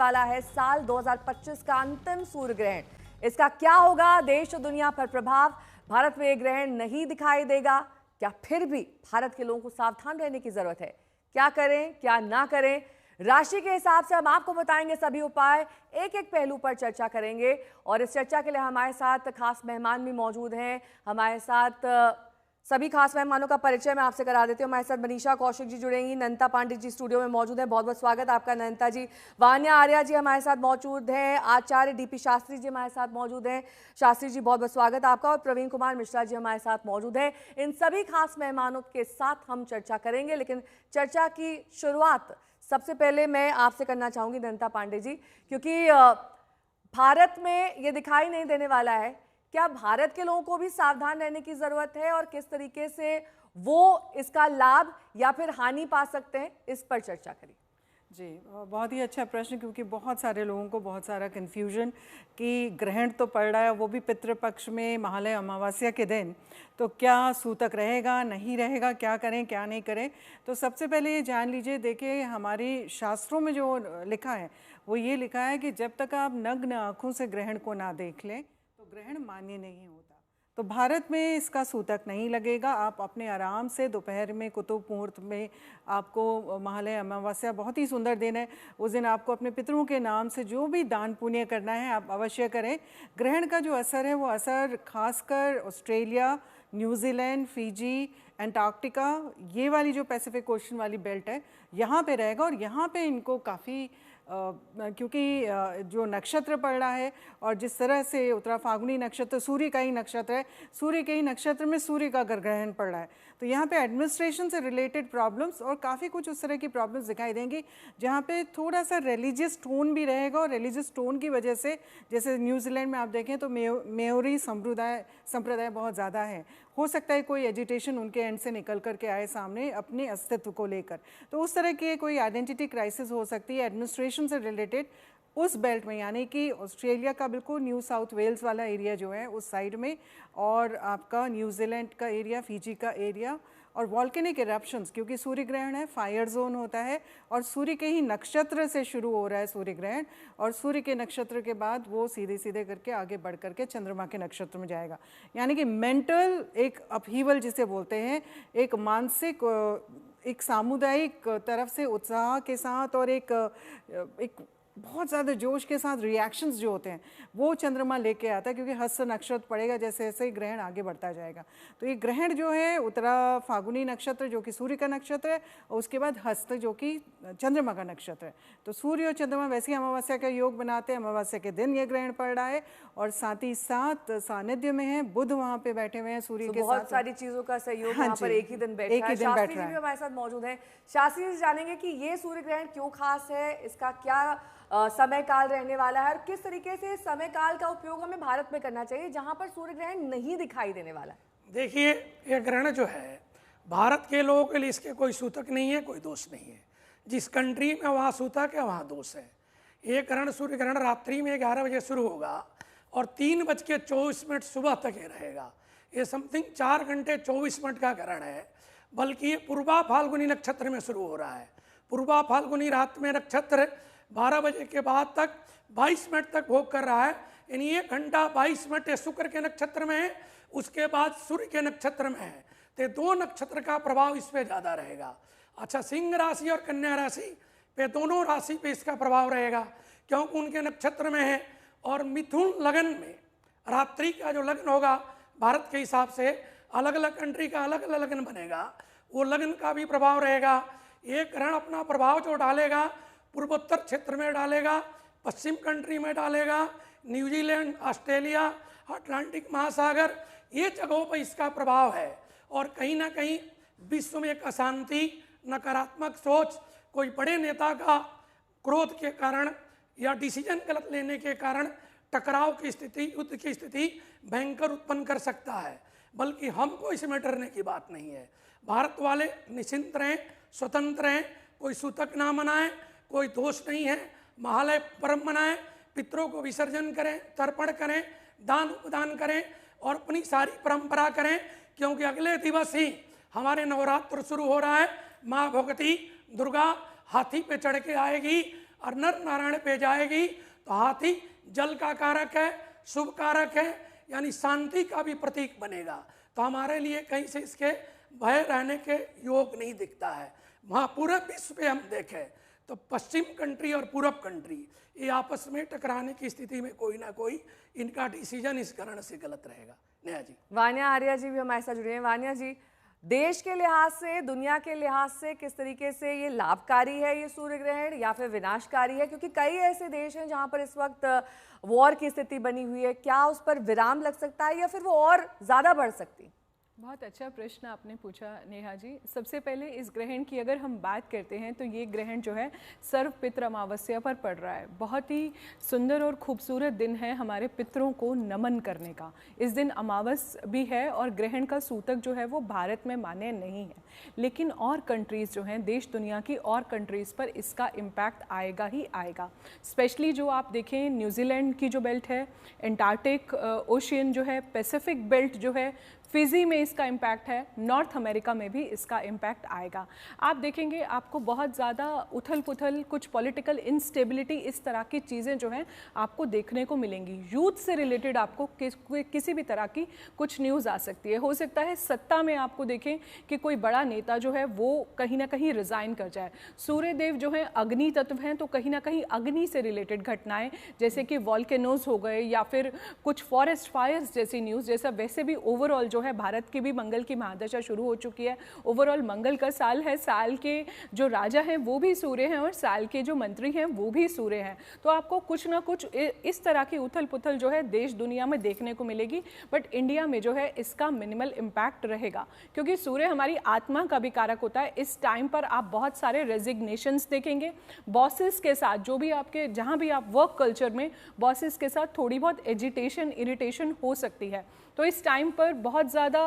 वाला है साल 2025 का अंतिम सूर्य ग्रहण। इसका क्या होगा देश और दुनिया पर प्रभाव? भारत में यह ग्रहण नहीं दिखाई देगा क्या? फिर भी भारत के लोगों को सावधान रहने की जरूरत है। क्या करें क्या ना करें, राशि के हिसाब से हम आपको बताएंगे सभी उपाय, एक एक पहलू पर चर्चा करेंगे। और इस चर्चा के लिए हमारे साथ खास मेहमान भी मौजूद हैं। हमारे साथ सभी खास मेहमानों का परिचय मैं आपसे करा देती हूँ। हमारे साथ मनीषा कौशिक जी जुड़ेंगी, नंता पांडे जी स्टूडियो में मौजूद हैं, बहुत बहुत स्वागत आपका नंता जी। वान्या आर्या जी हमारे साथ मौजूद हैं, आचार्य डीपी शास्त्री जी हमारे साथ मौजूद हैं, शास्त्री जी बहुत बहुत स्वागत आपका। और प्रवीण कुमार मिश्रा जी हमारे साथ मौजूद हैं। इन सभी खास मेहमानों के साथ हम चर्चा करेंगे, लेकिन चर्चा की शुरुआत सबसे पहले मैं आपसे करना चाहूंगी नंता पांडे जी, क्योंकि भारत में ये दिखाई नहीं देने वाला है। क्या भारत के लोगों को भी सावधान रहने की जरूरत है और किस तरीके से वो इसका लाभ या फिर हानि पा सकते हैं, इस पर चर्चा करें। जी, बहुत ही अच्छा प्रश्न, क्योंकि बहुत सारे लोगों को बहुत सारा कन्फ्यूजन कि ग्रहण तो पड़ रहा है, वो भी पितृपक्ष में महालय अमावस्या के दिन, तो क्या सूतक रहेगा नहीं रहेगा, क्या करें क्या नहीं करें। तो सबसे पहले ये जान लीजिए, देखिए हमारी शास्त्रों में जो लिखा है वो ये लिखा है कि जब तक आप नग्न आँखों से ग्रहण को ना देख लें तो ग्रहण मान्य नहीं होता। तो भारत में इसका सूतक नहीं लगेगा। आप अपने आराम से दोपहर में कुतुब मुहूर्त में, आपको महालय अमावस्या बहुत ही सुंदर दिन है, उस दिन आपको अपने पितरों के नाम से जो भी दान पुण्य करना है आप अवश्य करें। ग्रहण का जो असर है वो असर खासकर ऑस्ट्रेलिया, न्यूजीलैंड, फिजी, अंटार्कटिका, ये वाली जो पैसिफिक ओशन वाली बेल्ट है यहाँ पे रहेगा। और यहाँ पे इनको काफ़ी क्योंकि जो नक्षत्र पड़ रहा है और जिस तरह से उत्तरा फाल्गुनी नक्षत्र सूर्य का ही नक्षत्र है, सूर्य के ही नक्षत्र में सूर्य का ग्रहण पड़ रहा है, तो यहाँ पे एडमिनिस्ट्रेशन से रिलेटेड प्रॉब्लम्स और काफ़ी कुछ उस तरह की प्रॉब्लम्स दिखाई देंगी, जहाँ पे थोड़ा सा रिलीजियस टोन भी रहेगा। और रिलीजियस टोन की वजह से, जैसे न्यूजीलैंड में आप देखें तो मेयोरी संप्रदाय बहुत ज़्यादा है, हो सकता है कोई एजिटेशन उनके एंड से निकल करके आए सामने अपने अस्तित्व को लेकर, तो उस तरह की कोई आइडेंटिटी क्राइसिस हो सकती है एडमिनिस्ट्रेशन से रिलेटेड उस बेल्ट में, यानी कि ऑस्ट्रेलिया का बिल्कुल न्यू साउथ वेल्स वाला एरिया जो है उस साइड में, और आपका न्यूजीलैंड का एरिया, फिजी का एरिया, और वॉल्केनिक इरप्शंस, क्योंकि सूर्य ग्रहण है, फायर जोन होता है और सूर्य के ही नक्षत्र से शुरू हो रहा है सूर्य ग्रहण, और सूर्य के नक्षत्र के बाद वो सीधे सीधे करके आगे बढ़ करके चंद्रमा के नक्षत्र में जाएगा। यानी कि मेंटल एक अपहीवल जिसे बोलते हैं, एक मानसिक, एक सामुदायिक तरफ से उत्साह के साथ और एक बहुत ज़्यादा जोश के साथ रिएक्शंस जो होते हैं वो चंद्रमा लेके आता है, क्योंकि हस्त नक्षत्र पड़ेगा जैसे जैसे ही ग्रहण आगे बढ़ता जाएगा। तो ये ग्रहण जो है उत्तरा फाल्गुनी नक्षत्र जो कि सूर्य का नक्षत्र है, और उसके बाद हस्त जो कि चंद्रमा का नक्षत्र है। तो सूर्य और चंद्रमा वैसे ही अमावस्या का योग बनाते हैं, अमावस्या के दिन ये ग्रहण पड़ रहा है, और साथ ही साथ सानिध्य में है बुध, वहाँ पे बैठे हुए हैं सूर्य के साथ। बहुत सारी चीज़ों का सहयोग यहाँ पर एक ही दिन बैठ रहा है। शास्त्री जी भी हमारे साथ मौजूद है। शास्त्री जी जानेंगे कि ये सूर्य ग्रहण क्यों खास है, इसका क्या समय काल रहने वाला है और किस तरीके से समय काल का उपयोग हमें भारत में करना चाहिए जहां पर सूर्य ग्रहण नहीं दिखाई देने वाला है। देखिए, यह ग्रहण जो है भारत के लोगों के लिए इसके कोई सूतक नहीं है, कोई दोष नहीं है। जिस कंट्री में वहाँ सूतक है वहाँ दोष है। ये ग्रहण, सूर्य ग्रहण रात्रि में 11 बजे शुरू होगा और 3:24 सुबह तक ये रहेगा। ये समथिंग 4 घंटे 24 मिनट का ग्रहण है, बल्कि ये पूर्वा फाल्गुनी नक्षत्र में शुरू हो रहा है। पूर्वा फाल्गुनी रात में नक्षत्र 12 बजे के बाद तक 22 मिनट तक भोग कर रहा है, यानी 1 घंटा 22 मिनट शुक्र के नक्षत्र में है, उसके बाद सूर्य के नक्षत्र में है, तो 2 नक्षत्र का प्रभाव इस पे ज़्यादा रहेगा। अच्छा, सिंह राशि और कन्या राशि पे, दोनों राशि पे इसका प्रभाव रहेगा, क्योंकि उनके नक्षत्र में है। और मिथुन लगन में रात्रि का जो लग्न होगा भारत के हिसाब से, अलग अलग कंट्री का अलग अलग लग्न बनेगा, वो लग्न का भी प्रभाव रहेगा। ये ग्रहण अपना प्रभाव जो डालेगा पूर्वोत्तर क्षेत्र में डालेगा, पश्चिम कंट्री में डालेगा, न्यूजीलैंड, ऑस्ट्रेलिया, अटलांटिक महासागर, ये जगहों पर इसका प्रभाव है। और कहीं ना कहीं विश्व में एक अशांति, नकारात्मक सोच, कोई बड़े नेता का क्रोध के कारण या डिसीजन गलत लेने के कारण टकराव की स्थिति, युद्ध की स्थिति भयंकर उत्पन्न कर सकता है। बल्कि हमको इसमें डरने की बात नहीं है। भारत वाले निश्चिंत रहें, स्वतंत्र रहें, कोई सूतक ना मनाएं, कोई दोष नहीं है। महालय पर्व मनाएं, पितरों को विसर्जन करें, तर्पण करें, दान उपदान करें और अपनी सारी परंपरा करें, क्योंकि अगले दिवस ही हमारे नवरात्र शुरू हो रहा है। माँ भगवती दुर्गा हाथी पे चढ़ के आएगी और नर नारायण पे जाएगी तो हाथी जल का कारक है, शुभ कारक है, यानी शांति का भी प्रतीक बनेगा। तो हमारे लिए कहीं से इसके भय रहने के योग नहीं दिखता है। वहाँ पूरे विश्व पे हम देखें तो पश्चिम कंट्री और पूरब कंट्री ये आपस में टकराने की स्थिति में कोई ना कोई इनका डिसीजन इस कारण से गलत रहेगा। नेहा जी। वान्या आर्या जी भी हमारे साथ जुड़े हैं। वान्या जी, देश के लिहाज से, दुनिया के लिहाज से किस तरीके से ये लाभकारी है ये सूर्य ग्रहण, या फिर विनाशकारी है? क्योंकि कई ऐसे देश हैं जहां पर इस वक्त वॉर की स्थिति बनी हुई है। क्या उस पर विराम लग सकता है या फिर वो और ज्यादा बढ़ सकती? बहुत अच्छा प्रश्न आपने पूछा नेहा जी। सबसे पहले इस ग्रहण की अगर हम बात करते हैं तो ये ग्रहण जो है सर्व पितृ अमावस्या पर पड़ रहा है। बहुत ही सुंदर और खूबसूरत दिन है हमारे पितरों को नमन करने का। इस दिन अमावस भी है और ग्रहण का सूतक जो है वो भारत में मान्य नहीं है, लेकिन और कंट्रीज़ जो हैं, देश दुनिया की और कंट्रीज़ पर इसका इम्पैक्ट आएगा ही आएगा। स्पेशली जो आप देखें न्यूजीलैंड की जो बेल्ट है, एंटार्क्टिक ओशियन जो है, पैसिफिक बेल्ट जो है, फिजी में इसका इम्पैक्ट है, नॉर्थ अमेरिका में भी इसका इम्पैक्ट आएगा। आप देखेंगे आपको बहुत ज़्यादा उथल पुथल, कुछ पॉलिटिकल इंस्टेबिलिटी, इस तरह की चीज़ें जो हैं आपको देखने को मिलेंगी। यूथ से रिलेटेड आपको किसी भी तरह की कुछ न्यूज़ आ सकती है। हो सकता है सत्ता में आपको देखें कि कोई बड़ा नेता जो है वो कहीं ना कहीं रिज़ाइन कर जाए। सूर्य देव जो हैं अग्नि तत्व हैं, तो कहीं ना कहीं अग्नि से रिलेटेड घटनाएं जैसे कि वॉल्केनोज हो गए या फिर कुछ फॉरेस्ट फायर्स जैसी न्यूज़, जैसा वैसे भी ओवरऑल जो है भारत की भी मंगल की महादशा शुरू हो चुकी है। ओवरऑल मंगल का साल है, साल के जो राजा हैं वो भी सूर्य हैं और साल के जो मंत्री हैं वो भी सूर्य हैं। तो आपको कुछ ना कुछ इस तरह की उथल पुथल जो है देश दुनिया में देखने को मिलेगी। बट इंडिया में जो है इसका मिनिमल इम्पैक्ट रहेगा, क्योंकि सूर्य हमारी आत्मा का भी कारक होता है। इस टाइम पर आप बहुत सारे रेजिग्नेशंस देखेंगे बॉसेस के साथ, जो भी आपके जहाँ भी आप वर्क कल्चर में बॉसेस के साथ थोड़ी बहुत एजिटेशन, इरिटेशन हो सकती है। तो इस टाइम पर बहुत ज़्यादा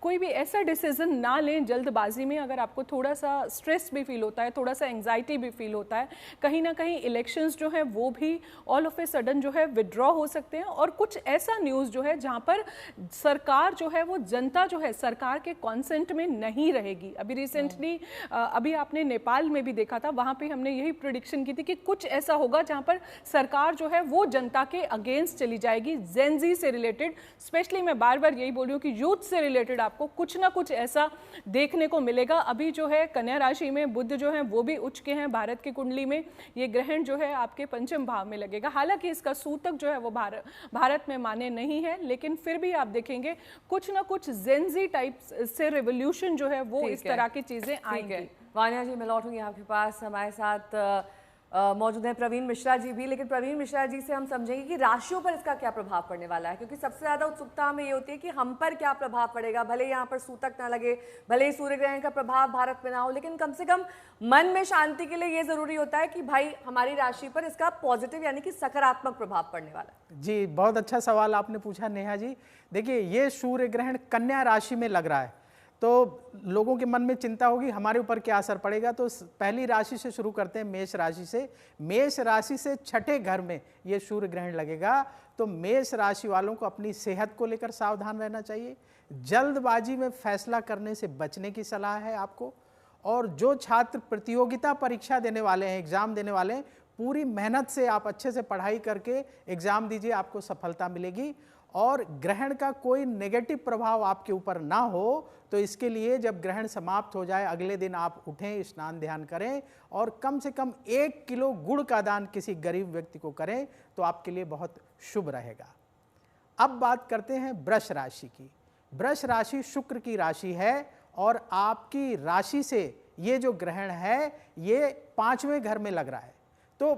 कोई भी ऐसा डिसीजन ना लें जल्दबाजी में। अगर आपको थोड़ा सा स्ट्रेस भी फील होता है, थोड़ा सा एंग्जाइटी भी फील होता है, कहीं ना कहीं इलेक्शंस जो है वो भी ऑल ऑफ ए सडन जो है विड्रॉ हो सकते हैं। और कुछ ऐसा न्यूज़ जो है जहाँ पर सरकार जो है वो जनता जो है सरकार के कॉन्सेंट में नहीं रहेगी। अभी रिसेंटली अभी आपने नेपाल में भी देखा था, वहाँ पर हमने यही प्रिडिक्शन की थी कि कुछ ऐसा होगा जहाँ पर सरकार जो है वो जनता के अगेंस्ट चली जाएगी। जेन ज़ी से रिलेटेड, स्पेशली मैं बार बार यही बोल रही हूँ कि यूथ से रिलेटेड आपको कुछ ना कुछ ऐसा देखने को मिलेगा। अभी जो है कन्या राशि में बुध जो है वो भी उच्च के हैं भारत की कुंडली में। ये ग्रहण जो है आपके पंचम भाव में लगेगा। हालांकि इसका सूतक जो है वो भारत में मान्य नहीं है, लेकिन फिर भी आप देखेंगे कुछ ना कुछ जेनजी टाइप से रेवोल्यूशन जो है वो इस तरह की चीजें आएंगी। वान्या जी, मैं लौटूंगी आपके पास। हमारे साथ मौजूद हैं प्रवीण मिश्रा जी भी, लेकिन प्रवीण मिश्रा जी से हम समझेंगे कि राशियों पर इसका क्या प्रभाव पड़ने वाला है, क्योंकि सबसे ज़्यादा उत्सुकता हमें ये होती है कि हम पर क्या प्रभाव पड़ेगा। भले यहाँ पर सूतक ना लगे, भले ही सूर्य ग्रहण का प्रभाव भारत में ना हो, लेकिन कम से कम मन में शांति के लिए ये ज़रूरी होता है कि भाई हमारी राशि पर इसका पॉजिटिव यानी कि सकारात्मक प्रभाव पड़ने वाला है। जी, बहुत अच्छा सवाल आपने पूछा नेहा जी। देखिए, ये सूर्य ग्रहण कन्या राशि में लग रहा है, तो लोगों के मन में चिंता होगी हमारे ऊपर क्या असर पड़ेगा। तो पहली राशि से शुरू करते हैं, मेष राशि से। मेष राशि से छठे घर में ये सूर्य ग्रहण लगेगा, तो मेष राशि वालों को अपनी सेहत को लेकर सावधान रहना चाहिए। जल्दबाजी में फैसला करने से बचने की सलाह है आपको। और जो छात्र प्रतियोगिता परीक्षा देने वाले हैं, एग्ज़ाम देने वाले हैं, पूरी मेहनत से आप अच्छे से पढ़ाई करके एग्ज़ाम दीजिए, आपको सफलता मिलेगी। और ग्रहण का कोई नेगेटिव प्रभाव आपके ऊपर ना हो, तो इसके लिए जब ग्रहण समाप्त हो जाए अगले दिन आप उठें, स्नान ध्यान करें और कम से कम 1 किलो गुड़ का दान किसी गरीब व्यक्ति को करें, तो आपके लिए बहुत शुभ रहेगा। अब बात करते हैं वृष राशि की। वृष राशि शुक्र की राशि है और आपकी राशि से ये जो ग्रहण है ये 5वें घर में लग रहा है। तो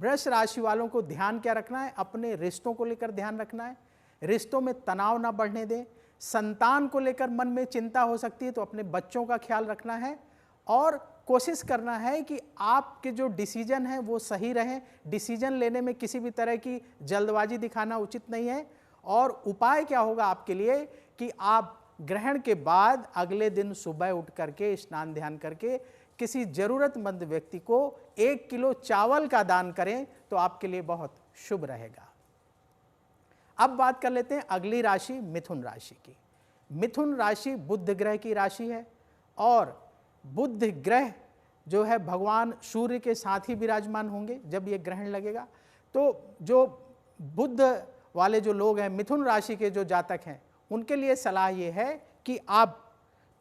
वृष राशि वालों को ध्यान क्या रखना है? अपने रिश्तों को लेकर ध्यान रखना है, रिश्तों में तनाव ना बढ़ने दें। संतान को लेकर मन में चिंता हो सकती है, तो अपने बच्चों का ख्याल रखना है और कोशिश करना है कि आपके जो डिसीजन हैं वो सही रहें। डिसीजन लेने में किसी भी तरह की जल्दबाजी दिखाना उचित नहीं है। और उपाय क्या होगा आपके लिए कि आप ग्रहण के बाद अगले दिन सुबह उठ करके स्नान ध्यान करके किसी ज़रूरतमंद व्यक्ति को 1 किलो चावल का दान करें, तो आपके लिए बहुत शुभ रहेगा। अब बात कर लेते हैं अगली राशि मिथुन राशि की। मिथुन राशि बुध ग्रह की राशि है और बुध ग्रह जो है भगवान सूर्य के साथ ही विराजमान होंगे जब ये ग्रहण लगेगा। तो जो बुध वाले जो लोग हैं, मिथुन राशि के जो जातक हैं, उनके लिए सलाह ये है कि आप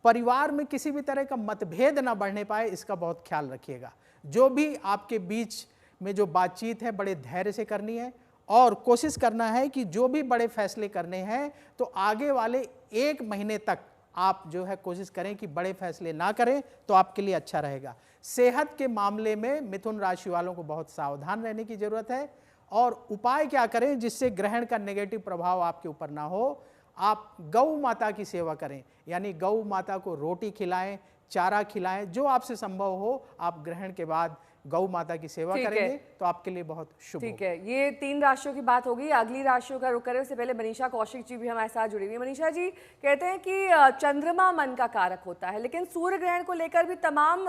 परिवार में किसी भी तरह का मतभेद ना बढ़ने पाए, इसका बहुत ख्याल रखिएगा। जो भी आपके बीच में जो बातचीत है बड़े धैर्य से करनी है और कोशिश करना है कि जो भी बड़े फैसले करने हैं तो आगे वाले 1 महीने तक आप जो है कोशिश करें कि बड़े फैसले ना करें, तो आपके लिए अच्छा रहेगा। सेहत के मामले में मिथुन राशि वालों को बहुत सावधान रहने की जरूरत है। और उपाय क्या करें जिससे ग्रहण का नेगेटिव प्रभाव आपके ऊपर ना हो? आप गौ माता की सेवा करें, यानी गौ माता को रोटी खिलाएं, चारा खिलाएं, जो आपसे संभव हो आप ग्रहण के बाद गौ माता की सेवा करेंगे तो आपके लिए बहुत शुभ ठीक है। ये 3 राशियों की बात होगी। अगली राशियों का रुख करें उससे पहले मनीषा कौशिक जी भी हमारे साथ जुड़ी हुई है। मनीषा जी कहते हैं कि चंद्रमा मन का कारक होता है, लेकिन सूर्य ग्रहण को लेकर भी तमाम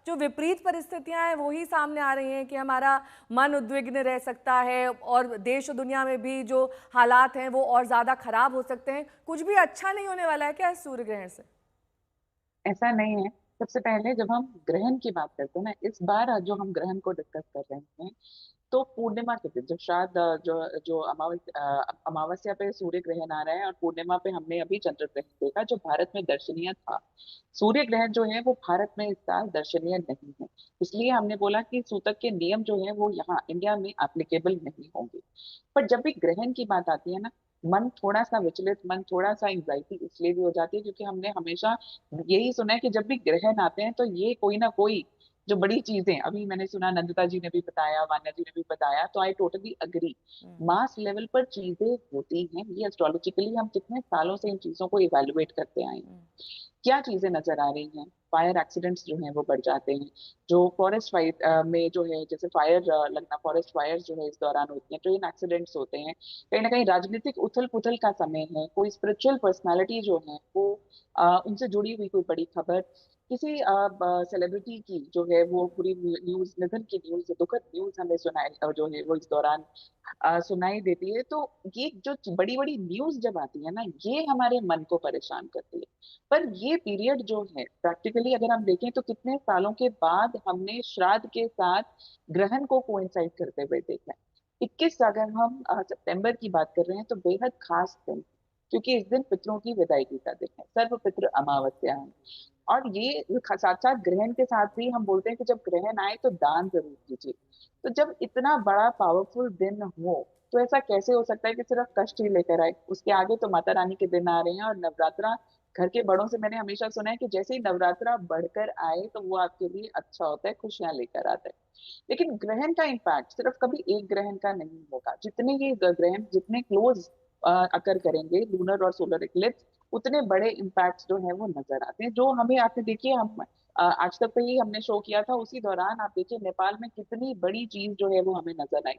जो विपरीत परिस्थितियां हैं वही सामने आ रही हैं कि हमारा मन उद्विग्न रह सकता है और देश और दुनिया में भी जो हालात हैं वो और ज्यादा खराब हो सकते हैं। कुछ भी अच्छा नहीं होने वाला है क्या इस सूर्य ग्रहण से? ऐसा नहीं है। सबसे पहले जब हम ग्रहण की बात करते हैं ना, इस बार जो हम ग्रहण को डिस्कस कर रहे हैं, तो पूर्णिमा के दिन जब शायद जो जो अमावस्या पे सूर्य ग्रहण आ रहा है और पूर्णिमा पे हमने अभी चंद्र ग्रहण देखा जो भारत में दर्शनीय था। सूर्य ग्रहण जो है वो भारत में इस साल दर्शनीय नहीं है, इसलिए हमने बोला कि सूतक के नियम जो है वो यहाँ इंडिया में एप्लीकेबल नहीं होंगे। पर जब भी ग्रहण की बात आती है ना, मन थोड़ा सा विचलित, मन थोड़ा सा एंग्जाइटी इसलिए भी हो जाती है क्योंकि हमने हमेशा यही सुना है कि जब भी ग्रहण आते हैं तो ये कोई ना कोई जो बड़ी चीजें, अभी मैंने सुना नंदिता जी ने भी बताया, वान्या जी ने भी बताया, तो I totally agree, mass level पर चीजें होती हैं। ये एस्ट्रोलॉजिकली हम कितने सालों से इन चीजों को इवेलुएट करते आए हैं। क्या चीजें नजर आ रही हैं? फायर एक्सीडेंट्स जो हैं वो बढ़ जाते हैं। जो फॉरेस्ट फायर में जो है, जैसे फायर लगना, फॉरेस्ट फायर जो है इस दौरान होती हैं, ट्रेन एक्सीडेंट्स होते हैं। कहीं ना कहीं राजनीतिक उथल पुथल का समय है, कोई स्पिरिचुअल पर्सनालिटी जो है वो उनसे जुड़ी हुई कोई बड़ी खबर, किसी सेलिब्रिटी की जो है वो पूरी न्यूज, निधन की न्यूज, दुखद न्यूज हमें सुनाई जो है वो इस दौरान सुनाई देती है। तो ये जो बड़ी बड़ी न्यूज जब आती है ना, ये हमारे मन को परेशान करती है। पर ये पीरियड जो है प्रैक्टिकली अगर हम देखें तो कितने सालों के बाद हमने श्राद्ध के साथ ग्रहण को कोइंसाइड करते हुए देखा है। 21 अगर हम सितंबर की बात कर रहे हैं तो बेहद खास दिन, क्योंकि इस दिन पितरों की विदाई का दिन है, सर्व पितृ अमावस्या है। और ये साथ साथ ग्रहण के साथ भी हम बोलते हैं कि जब ग्रहण आए तो दान जरूर कीजिए। तो जब इतना बड़ा पावरफुल दिन हो तो ऐसा कैसे हो सकता है कि सिर्फ कष्ट ही लेकर आए? उसके आगे तो माता रानी के दिन आ रहे हैं और नवरात्रा, घर के बड़ों से मैंने हमेशा सुना है कि जैसे ही नवरात्रा बढ़कर आए तो वो आपके लिए अच्छा होता है, खुशियां लेकर आता है। लेकिन ग्रहण का इम्पैक्ट सिर्फ कभी एक ग्रहण का नहीं होगा। जितने ये ग्रहण जितने क्लोज अकर करेंगे, लूनर और सोलर इक्लिप्स, उतने बड़े इम्पैक्ट जो है वो नजर आते हैं। जो हमें, आपने देखिए हम आज तक पे ही हमने शो किया था, उसी दौरान आप देखिए नेपाल में कितनी बड़ी चीज जो है वो हमें नजर आई।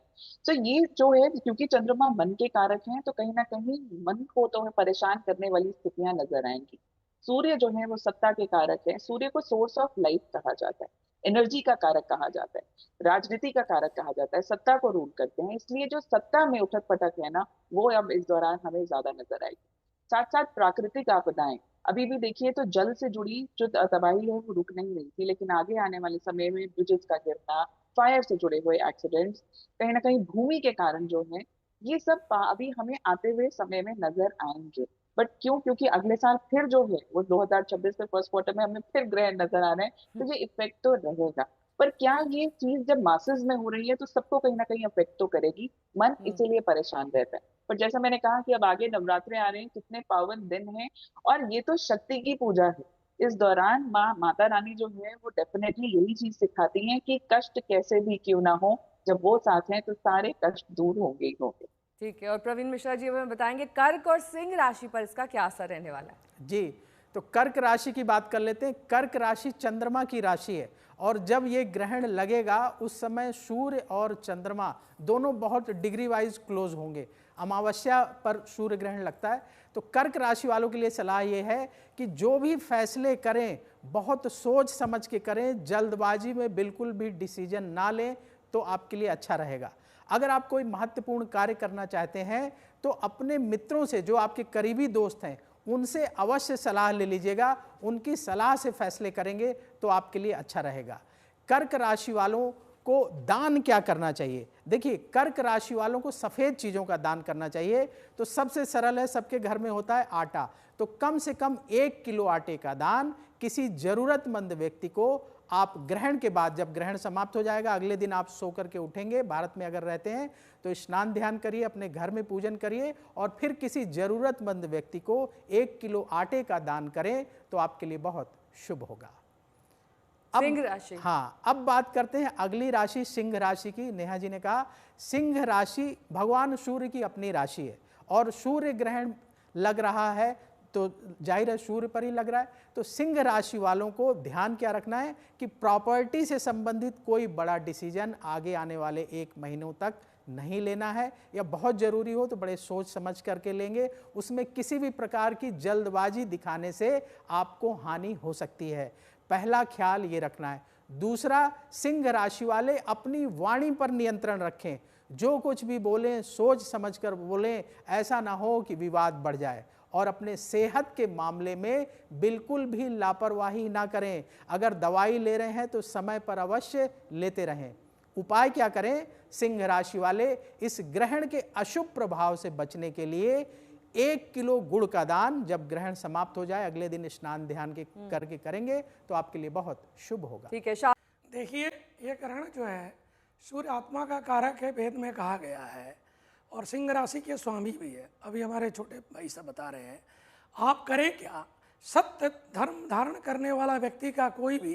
तो ये जो है, क्योंकि चंद्रमा मन के कारक हैं तो कहीं ना कहीं मन को तो परेशान करने वाली स्थितियां नजर आएंगी। सूर्य जो है वो सत्ता के कारक है। सूर्य को सोर्स ऑफ लाइफ कहा जाता है, एनर्जी का कारक कहा जाता है, राजनीति का कारक कहा जाता है, सत्ता को रूल करते हैं। इसलिए जो सत्ता में उठक पटक है ना, वो अब इस दौरान हमें ज्यादा नजर आएगी। साथ साथ प्राकृतिक आपदाएं, अभी भी देखिए तो जल से जुड़ी जो तबाही है वो रुक नहीं रही थी, लेकिन आगे आने वाले समय में ब्रिजेस का गिरना, फायर से जुड़े हुए एक्सीडेंट्स, कहीं ना कहीं भूमि के कारण जो है, ये सब अभी हमें आते हुए समय में नजर आएंगे। बट क्यों? क्योंकि अगले साल फिर जो है वो 2026 के फर्स्ट क्वार्टर में हमें फिर ग्रहण नजर आ रहे हैं, तो ये इफेक्ट तो रहेगा। पर क्या ये चीज जब मासेस में हो रही है तो सबको कहीं ना कहीं अफेक्ट तो करेगी, मन इसीलिए परेशान रहता है। पर जैसा मैंने कहा कि अब आगे नवरात्रे आ रहे हैं, कितने पावन दिन हैं, और ये तो शक्ति की पूजा है। इस दौरान माता रानी जो है वो डेफिनेटली यही चीज सिखाती हैं कि कष्ट कैसे भी क्यों ना हो, जब वो साथ हैं तो सारे कष्ट दूर होंगे ही होंगे। ठीक है, और प्रवीण मिश्रा जी हमें बताएंगे कर्क और सिंह राशि पर इसका क्या असर रहने वाला है। जी, तो कर्क राशि की बात कर लेते हैं। कर्क राशि चंद्रमा की राशि है और जब ये ग्रहण लगेगा उस समय सूर्य और चंद्रमा दोनों बहुत डिग्री वाइज क्लोज होंगे। अमावस्या पर सूर्य ग्रहण लगता है। तो कर्क राशि वालों के लिए सलाह ये है कि जो भी फैसले करें बहुत सोच समझ के करें, जल्दबाजी में बिल्कुल भी डिसीजन ना लें, तो आपके लिए अच्छा रहेगा। अगर आप कोई महत्वपूर्ण कार्य करना चाहते हैं तो अपने मित्रों से, जो आपके करीबी दोस्त हैं, उनसे अवश्य सलाह ले लीजिएगा। उनकी सलाह से फैसले करेंगे तो आपके लिए अच्छा रहेगा। कर्क राशि वालों को दान क्या करना चाहिए। देखिए, कर्क राशि वालों को सफ़ेद चीज़ों का दान करना चाहिए। तो सबसे सरल है, सबके घर में होता है आटा, तो कम से कम 1 किलो आटे का दान किसी ज़रूरतमंद व्यक्ति को आप ग्रहण के बाद, जब ग्रहण समाप्त हो जाएगा, अगले दिन आप सो करके उठेंगे, भारत में अगर रहते हैं तो स्नान ध्यान करिए, अपने घर में पूजन करिए और फिर किसी ज़रूरतमंद व्यक्ति को 1 किलो आटे का दान करें तो आपके लिए बहुत शुभ होगा। सिंह राशि। हाँ, अब बात करते हैं अगली राशि सिंह राशि की। नेहा जी ने कहा सिंह राशि भगवान सूर्य की अपनी राशि है और सूर्य ग्रहण लग रहा है तो जाहिर है सूर्य पर ही लग रहा है। तो सिंह राशि वालों को ध्यान क्या रखना है कि प्रॉपर्टी से संबंधित कोई बड़ा डिसीजन आगे आने वाले 1 महीनों तक नहीं लेना है, या बहुत ज़रूरी हो तो बड़े सोच समझ करके लेंगे। उसमें किसी भी प्रकार की जल्दबाजी दिखाने से आपको हानि हो सकती है, पहला ख्याल ये रखना है। दूसरा, सिंह राशि वाले अपनी वाणी पर नियंत्रण रखें, जो कुछ भी बोलें सोच समझकर बोलें, ऐसा ना हो कि विवाद बढ़ जाए। और अपने सेहत के मामले में बिल्कुल भी लापरवाही ना करें। अगर दवाई ले रहे हैं तो समय पर अवश्य लेते रहें। उपाय क्या करें, सिंह राशि वाले इस ग्रहण के अशुभ प्रभाव से बचने के लिए 1 किलो गुड़ का दान जब ग्रहण समाप्त हो जाए अगले दिन स्नान ध्यान के करके करेंगे तो आपके लिए बहुत शुभ होगा। ठीक है। देखिए, ये ग्रहण जो है सूर्य आत्मा का कारक है, वेद में कहा गया है, और सिंह राशि के स्वामी भी है। अभी हमारे छोटे भाई साहब बता रहे हैं, आप करें क्या, सत्य धर्म धारण करने वाला व्यक्ति का कोई भी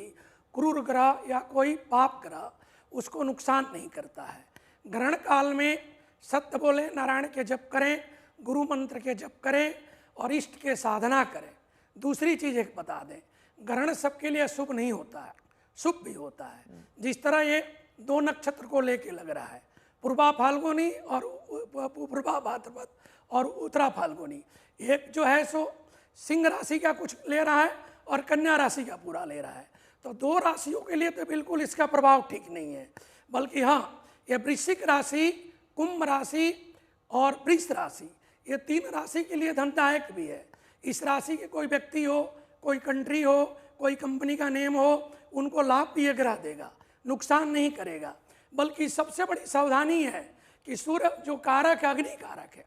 क्रूर ग्रह या कोई पाप ग्रह उसको नुकसान नहीं करता है। ग्रहण काल में सत्य बोले, नारायण के जप करें, गुरु मंत्र के जप करें और इष्ट के साधना करें। दूसरी चीज़ एक बता दें, ग्रहण सबके लिए शुभ नहीं होता है, शुभ भी होता है। जिस तरह ये 2 नक्षत्र को लेके लग रहा है, पूर्वा फाल्गुनी और पूर्वा भाद्रपद और उत्तरा फाल्गुनी, एक जो है सो सिंह राशि का कुछ ले रहा है और कन्या राशि का पूरा ले रहा है। तो 2 राशियों के लिए तो बिल्कुल इसका प्रभाव ठीक नहीं है, बल्कि हाँ, ये वृश्चिक राशि, कुंभ राशि और वृष राशि, ये 3 राशि के लिए धनदायक भी है। इस राशि के कोई व्यक्ति हो, कोई कंट्री हो, कोई कंपनी का नेम हो, उनको लाभ भी ये ग्रह देगा, नुकसान नहीं करेगा। बल्कि सबसे बड़ी सावधानी है कि सूर्य जो कारक है, अग्नि कारक है,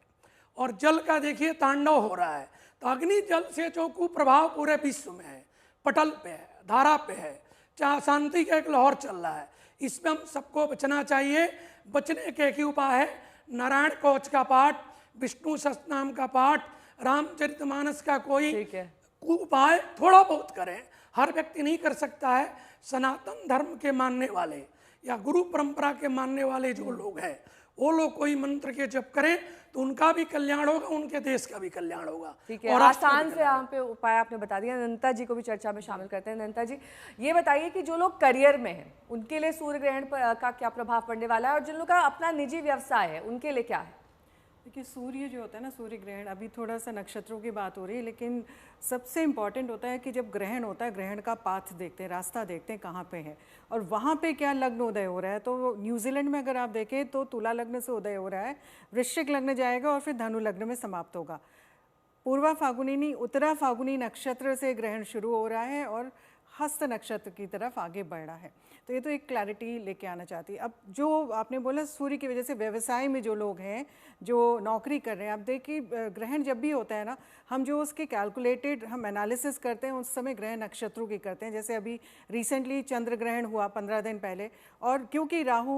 और जल का देखिए तांडव हो रहा है। तो अग्नि जल से जो कुप्रभाव पूरे विश्व में है, पटल पे है, धारा पे है, चाहे शांति का एक लाहौर चल रहा है, इसमें हम सबको बचना चाहिए। बचने के एक ही उपाय है, नारायण कवच का पाठ, विष्णु सहस्त्रनाम का पाठ, रामचरितमानस का कोई उपाय थोड़ा बहुत करें। हर व्यक्ति नहीं कर सकता है। सनातन धर्म के मानने वाले या गुरु परंपरा के मानने वाले जो लोग हैं, वो लोग कोई मंत्र के जप करें तो उनका भी कल्याण होगा, उनके देश का भी कल्याण होगा। ठीक है, आसान से यहाँ पे उपाय आपने बता दिया। अनंता जी को भी चर्चा में शामिल करते हैं। अनंता जी, ये बताइए कि जो लोग करियर में हैं उनके लिए सूर्य ग्रहण का क्या प्रभाव पड़ने वाला है, और जिन लोगों का अपना निजी व्यवसाय है उनके लिए क्या है? देखिए, सूर्य जो होता है ना, सूर्य ग्रहण, अभी थोड़ा सा नक्षत्रों की बात हो रही है, लेकिन सबसे इम्पॉर्टेंट होता है कि जब ग्रहण होता है, ग्रहण का पाथ देखते हैं, रास्ता देखते हैं कहाँ पे है और वहाँ पे क्या लग्न उदय हो रहा है। तो न्यूजीलैंड में अगर आप देखें तो तुला लग्न से उदय हो रहा है, वृश्चिक लग्न जाएगा और फिर धनु लग्न में समाप्त होगा। पूर्वा फागुनी नहीं, उत्तरा फागुनी नक्षत्र से ग्रहण शुरू हो रहा है और हस्त नक्षत्र की तरफ आगे बढ़ रहा है। तो ये तो एक क्लैरिटी लेके आना चाहती है। अब जो आपने बोला सूर्य की वजह से व्यवसाय में जो लोग हैं, जो नौकरी कर रहे हैं, आप देखिए ग्रहण जब भी होता है ना, हम जो उसके कैलकुलेटेड हम एनालिसिस करते हैं उस समय ग्रहण नक्षत्रों की करते हैं। जैसे अभी रिसेंटली चंद्र ग्रहण हुआ 15 दिन पहले, और क्योंकि राहु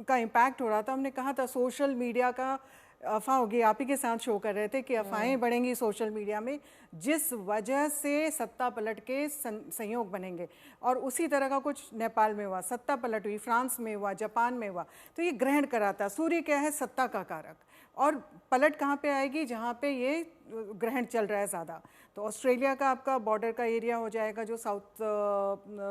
का इम्पैक्ट हो रहा था, हमने कहा था सोशल मीडिया का अफवाह होगी, आप ही के साथ शो कर रहे थे कि अफवाहें बढ़ेंगी सोशल मीडिया में, जिस वजह से सत्ता पलट के संयोग बनेंगे। और उसी तरह का कुछ नेपाल में हुआ, सत्ता पलट हुई, फ्रांस में हुआ, जापान में हुआ। तो ये ग्रहण कराता, सूर्य क्या है, सत्ता का कारक, और पलट कहाँ पे आएगी, जहाँ पे ये ग्रहण चल रहा है ज़्यादा। तो ऑस्ट्रेलिया का आपका बॉर्डर का एरिया हो जाएगा, जो साउथ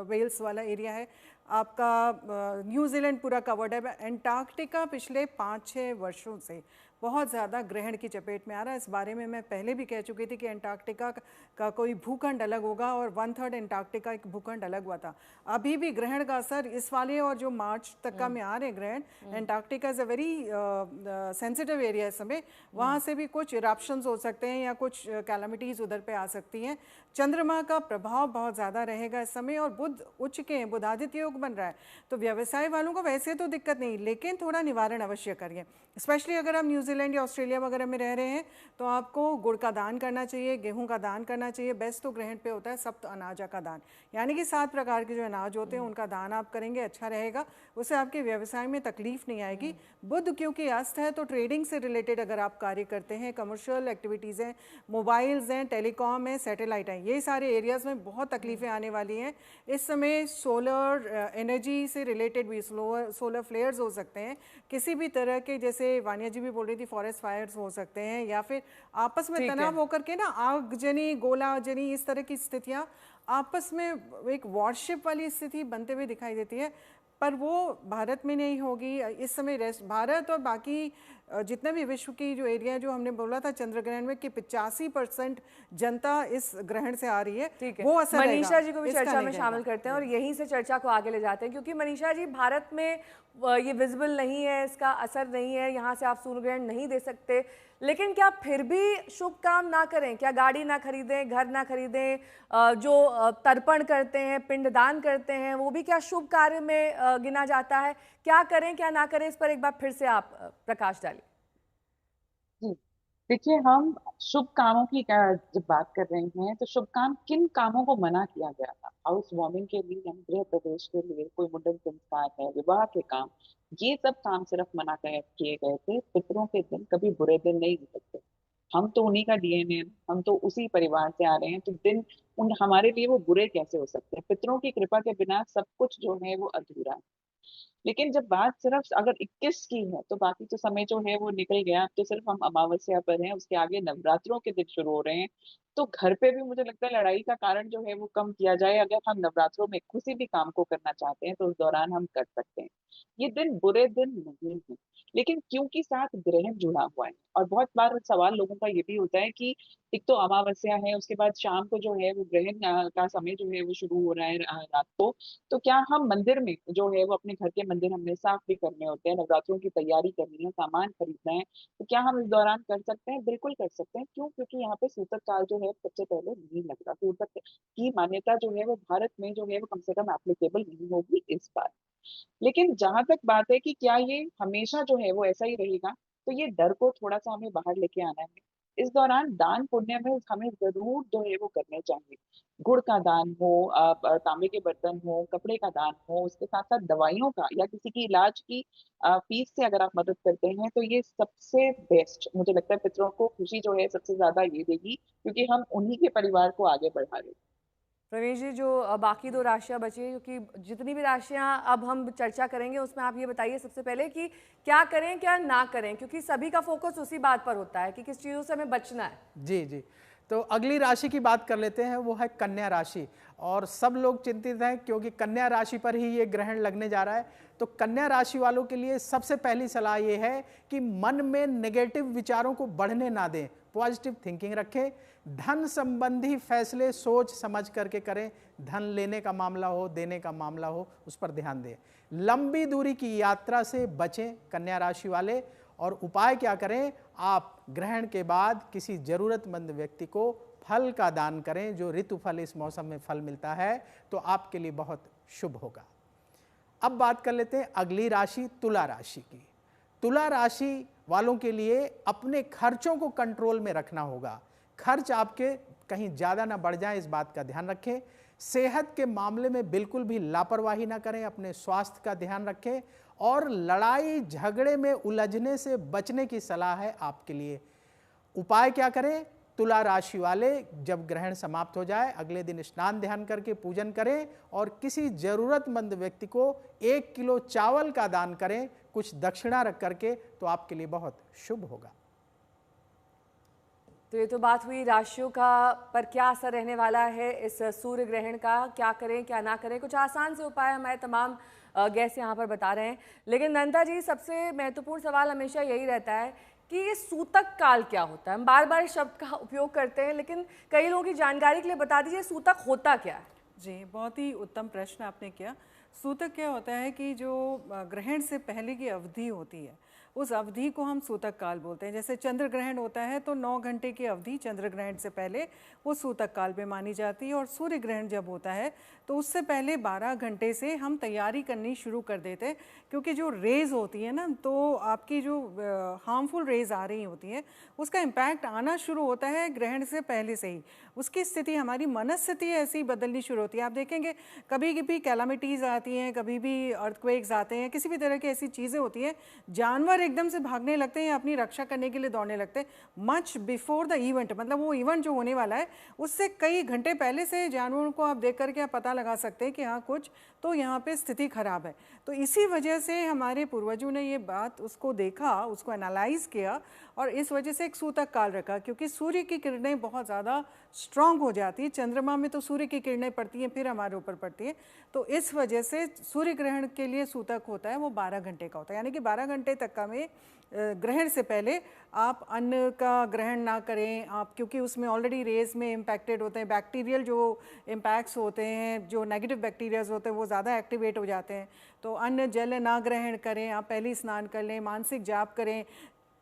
वेल्स वाला एरिया है आपका, न्यूजीलैंड पूरा कवर्ड है। एंटार्क्टिका पिछले 5-6 वर्षों से बहुत ज़्यादा ग्रहण की चपेट में आ रहा है। इस बारे में मैं पहले भी कह चुकी थी कि एंटार्क्टिका का कोई भूखंड अलग होगा, और 1/3 एंटार्क्टिका एक भूखंड अलग हुआ था। अभी भी ग्रहण का असर इस वाले और जो मार्च तक का में आ रहे ग्रहण, Antarctica is a very sensitive area इस समय, वहाँ से भी कुछ इरप्शंस हो सकते हैं या कुछ कैलामिटीज़ उधर पे आ सकती हैं। चंद्रमा का प्रभाव बहुत ज़्यादा रहेगा इस समय, और बुध उच्च के हैं, बुधादित्य योग बन रहा है। तो व्यवसाय वालों को वैसे तो दिक्कत नहीं, लेकिन थोड़ा निवारण अवश्य करिए। स्पेशली अगर आप न्यूजीलैंड या ऑस्ट्रेलिया वगैरह में रह रहे हैं तो आपको गुड़ का दान करना चाहिए, गेहूं का दान करना चाहिए। बेस्ट तो ग्रहण पे होता है सप्त अनाजा का दान, यानी कि 7 प्रकार के जो अनाज होते हैं उनका दान आप करेंगे, अच्छा रहेगा, उससे आपके व्यवसाय में तकलीफ नहीं आएगी। बुध क्योंकि अस्त है तो ट्रेडिंग से रिलेटेड अगर आप कार्य करते हैं, कमर्शियल एक्टिविटीज़ हैं, मोबाइल्स हैं, टेलीकॉम है, सैटेलाइट हैं, ये सारे एरियाज़ में बहुत तकलीफें आने वाली हैं। इस समय सोलर एनर्जी से रिलेटेड भी सोलर फ्लेयर्स हो सकते हैं, किसी भी तरह के, जैसे वानिया जी भी बोल रही थी, फॉरेस्ट फायर्स हो सकते हैं, या फिर आपस में तनाव होकर के ना आगजनी, गोलाजनी, इस तरह की स्थितियाँ आपस में एक वॉरशिप वाली स्थिति बनते हुए दिखाई देती है। पर वो भारत में नहीं होगी इस समय। भारत और बाकी जितने भी विश्व की जो एरिया है, जो हमने बोला था चंद्र ग्रहण में कि 85% जनता इस ग्रहण से आ रही है, वो असर मनीषा जी को भी इसका चर्चा नहीं में शामिल जाएगा। करते हैं और यहीं से चर्चा को आगे ले जाते हैं, क्योंकि मनीषा जी, भारत में ये विजिबल नहीं है, इसका असर नहीं है, यहाँ से आप सूर्य ग्रहण नहीं दे सकते, लेकिन क्या फिर भी शुभ काम ना करें? क्या गाड़ी ना खरीदें, घर ना खरीदें, जो तर्पण करते हैं, पिंडदान करते हैं, वो भी क्या शुभ कार्य में गिना जाता है? क्या करें क्या ना करें, इस पर एक बार फिर से आप प्रकाश डालिए। जी, देखिए, हम शुभ कामों की जब बात कर रहे हैं तो शुभ काम किन कामों को मना किया गया था? हाउस वार्मिंग के लिए, हम गृह प्रवेश के लिए, कोई मुंडन संस्कार है, विवाह के काम, ये सब काम सिर्फ मना किए गए थे। पितरों के दिन कभी बुरे दिन नहीं हो सकते। हम तो उन्हीं का डीएनए, हम तो उसी परिवार से आ रहे हैं, तो दिन उन हमारे लिए वो बुरे कैसे हो सकते हैं? पितरों की कृपा के बिना सब कुछ जो है वो अधूरा है। लेकिन जब बात सिर्फ अगर 21 की है तो बाकी तो समय जो है वो निकल गया। अब तो सिर्फ हम अमावस्या पर हैं, उसके आगे नवरात्रों के दिन शुरू हो रहे हैं। तो घर पे भी मुझे लगता है लड़ाई का कारण जो है वो कम किया जाए। अगर हम नवरात्रों में किसी भी काम को करना चाहते हैं तो उस दौरान हम कर सकते हैं। ये दिन बुरे दिन नहीं है, लेकिन क्योंकि साथ ग्रहण जुड़ा हुआ है, और बहुत बार सवाल लोगों का ये भी होता है कि एक तो अमावस्या है, उसके बाद शाम को जो है वो ग्रहण का समय जो है वो शुरू हो रहा है रात को। तो क्या हम मंदिर में जो है वो, अपने घर के मंदिर हमने साफ भी करने होते हैं, नवरात्रों की तैयारी करनी है, सामान खरीदना है, तो क्या हम इस दौरान कर सकते हैं? बिल्कुल कर सकते हैं। क्यों? क्योंकि यहाँ पे सूतक काल जो है सबसे पहले नहीं लग रहा। सूतक की मान्यता जो है वो भारत में जो है वो कम से कम एप्लीकेबल नहीं होगी इस बार। लेकिन जहां तक बात है कि क्या ये हमेशा जो है वो ऐसा ही रहेगा, तो ये डर को थोड़ा सा हमें बाहर लेके आना है। इस दौरान दान पुण्य में हमें जरूर जो है वो करने चाहिए। गुड़ का दान हो, तांबे के बर्तन हो, कपड़े का दान हो, उसके साथ साथ दवाइयों का या किसी की इलाज की फीस से अगर आप मदद करते हैं तो ये सबसे बेस्ट मुझे लगता है। पितरों को खुशी जो है सबसे ज्यादा ये देगी, क्योंकि हम उन्हीं के परिवार को आगे बढ़ा रहे हैं। प्रवीण जी, जो बाकी 2 राशियां बची हैं, क्योंकि जितनी भी राशियां अब हम चर्चा करेंगे उसमें आप ये बताइए सबसे पहले कि क्या करें क्या ना करें, क्योंकि सभी का फोकस उसी बात पर होता है कि किस चीज़ों से हमें बचना है। जी जी, तो अगली राशि की बात कर लेते हैं, वो है कन्या राशि। और सब लोग चिंतित हैं क्योंकि कन्या राशि पर ही ये ग्रहण लगने जा रहा है। तो कन्या राशि वालों के लिए सबसे पहली सलाह ये है कि मन में नेगेटिव विचारों को बढ़ने ना दें, पॉजिटिव थिंकिंग रखें। धन संबंधी फैसले सोच समझ करके करें। धन लेने का मामला हो, देने का मामला हो, उस पर ध्यान दें। लंबी दूरी की यात्रा से बचें कन्या राशि वाले। और उपाय क्या करें? आप ग्रहण के बाद किसी जरूरतमंद व्यक्ति को फल का दान करें। जो ऋतु फल इस मौसम में फल मिलता है तो आपके लिए बहुत शुभ होगा। अब बात कर लेते हैं अगली राशि तुला राशि की। तुला राशि वालों के लिए अपने खर्चों को कंट्रोल में रखना होगा। खर्च आपके कहीं ज़्यादा ना बढ़ जाए, इस बात का ध्यान रखें। सेहत के मामले में बिल्कुल भी लापरवाही ना करें, अपने स्वास्थ्य का ध्यान रखें। और लड़ाई झगड़े में उलझने से बचने की सलाह है आपके लिए। उपाय क्या करें? तुला राशि वाले जब ग्रहण समाप्त हो जाए अगले दिन स्नान ध्यान करके पूजन करें और किसी जरूरतमंद व्यक्ति को 1 किलो चावल का दान करें, कुछ दक्षिणा रख करके, तो आपके लिए बहुत शुभ होगा। तो ये तो बात हुई राशियों का पर क्या असर रहने वाला है इस सूर्य ग्रहण का, क्या करें क्या ना करें। कुछ आसान से उपाय हमारे तमाम गेस्ट यहाँ पर बता रहे हैं। लेकिन नंदा जी, सबसे महत्वपूर्ण सवाल हमेशा यही रहता है कि ये सूतक काल क्या होता है। हम बार बार शब्द का उपयोग करते हैं, लेकिन कई लोगों की जानकारी के लिए बता दीजिए सूतक होता क्या है। जी, बहुत ही उत्तम प्रश्न आपने किया। सूतक क्या होता है कि जो ग्रहण से पहले की अवधि होती है, उस अवधि को हम सूतक काल बोलते हैं। जैसे चंद्र ग्रहण होता है तो 9 घंटे की अवधि चंद्र ग्रहण से पहले वो सूतक काल में मानी जाती है, और सूर्य ग्रहण जब होता है तो उससे पहले 12 घंटे से हम तैयारी करनी शुरू कर देते हैं, क्योंकि जो रेज़ होती है ना, तो आपकी जो हार्मफुल रेज़ आ रही होती हैं उसका इम्पैक्ट आना शुरू होता है ग्रहण से पहले से ही। उसकी स्थिति, हमारी मनस्थिति ऐसी बदलनी शुरू होती है। आप देखेंगे कभी भी कैलामिटीज़ आती हैं, कभी भी अर्थक्वेक्स आते हैं, किसी भी तरह की ऐसी चीज़ें होती हैं, जानवर एकदम से भागने लगते हैं या अपनी रक्षा करने के लिए दौड़ने लगते हैं मच बिफोर द इवेंट। मतलब वो इवेंट जो होने वाला है उससे कई घंटे पहले से जानवरों को आप देख करके आप पता लगा सकते हैं कि हाँ कुछ तो यहाँ पे स्थिति खराब है। तो इसी वजह से हमारे पूर्वजों ने ये बात उसको देखा, उसको एनालाइज किया, और इस वजह से एक सूतक काल रखा, क्योंकि सूर्य की किरणें बहुत ज़्यादा स्ट्रांग हो जाती है। चंद्रमा में तो सूर्य की किरणें पड़ती हैं फिर हमारे ऊपर पड़ती हैं, तो इस वजह से सूर्य ग्रहण के लिए सूतक होता है वो 12 घंटे का होता है। यानी कि 12 घंटे तक का में ग्रहण से पहले आप अन्न का ग्रहण ना करें आप, क्योंकि उसमें ऑलरेडी रेज में इम्पैक्टेड होते हैं। बैक्टीरियल जो इम्पैक्ट्स होते हैं, जो नेगेटिव बैक्टीरियाज होते हैं वो ज़्यादा एक्टिवेट हो जाते हैं। तो अन्न जल ना ग्रहण करें, आप पहले स्नान कर लें, मानसिक जाप करें,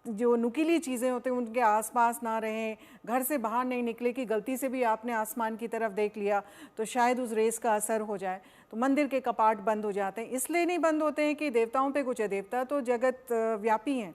जो नुकीली चीज़ें होती हैं उनके आसपास ना रहें, घर से बाहर नहीं निकले कि गलती से भी आपने आसमान की तरफ देख लिया तो शायद उस रेस का असर हो जाए। तो मंदिर के कपाट बंद हो जाते हैं, इसलिए नहीं बंद होते हैं कि देवताओं पे कुछ है, देवता तो जगत व्यापी हैं,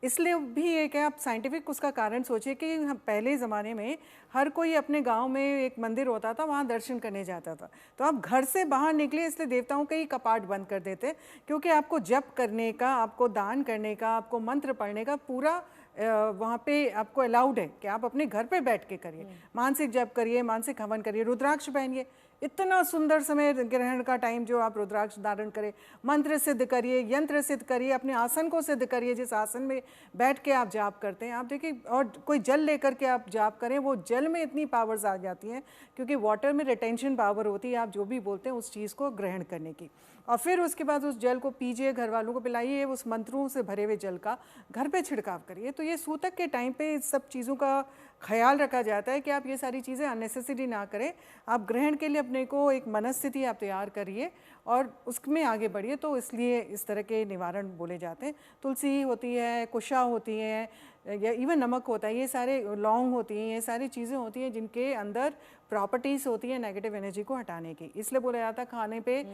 इसलिए भी एक है। आप साइंटिफिक उसका कारण सोचिए कि हम पहले ज़माने में हर कोई अपने गांव में एक मंदिर होता था, वहाँ दर्शन करने जाता था, तो आप घर से बाहर निकले इसलिए देवताओं के ही कपाट बंद कर देते, क्योंकि आपको जप करने का, आपको दान करने का, आपको मंत्र पढ़ने का पूरा वहाँ पे आपको अलाउड है कि आप अपने घर पे बैठ के करिए, मानसिक जप करिए, मानसिक हवन करिए, रुद्राक्ष पहनिए। इतना सुंदर समय ग्रहण का टाइम जो आप रुद्राक्ष धारण करें, मंत्र सिद्ध करिए, यंत्र सिद्ध करिए, अपने आसन को सिद्ध करिए, जिस आसन में बैठ के आप जाप करते हैं। आप देखिए, और कोई जल लेकर के आप जाप करें, वो जल में इतनी पावर्स आ जाती हैं, क्योंकि वाटर में रिटेंशन पावर होती है, आप जो भी बोलते हैं उस चीज़ को ग्रहण करने की। और फिर उसके बाद उस जल को पीजिए, घर वालों को पिलाइए, उस मंत्रों से भरे हुए जल का घर पे छिड़काव करिए। तो ये सूतक के टाइम पे इस सब चीज़ों का ख्याल रखा जाता है कि आप ये सारी चीज़ें अननेसेसरी ना करें। आप ग्रहण के लिए अपने को एक मनस्थिति आप तैयार करिए और उसमें आगे बढ़िए। तो इसलिए इस तरह के निवारण बोले जाते हैं। तुलसी होती है, कुशा होती है, या इवन नमक होता है, ये सारे लौंग होती हैं, ये सारी चीज़ें होती हैं जिनके अंदर प्रॉपर्टीज़ होती हैं नेगेटिव एनर्जी को हटाने की। इसलिए बोला जाता है खाने पे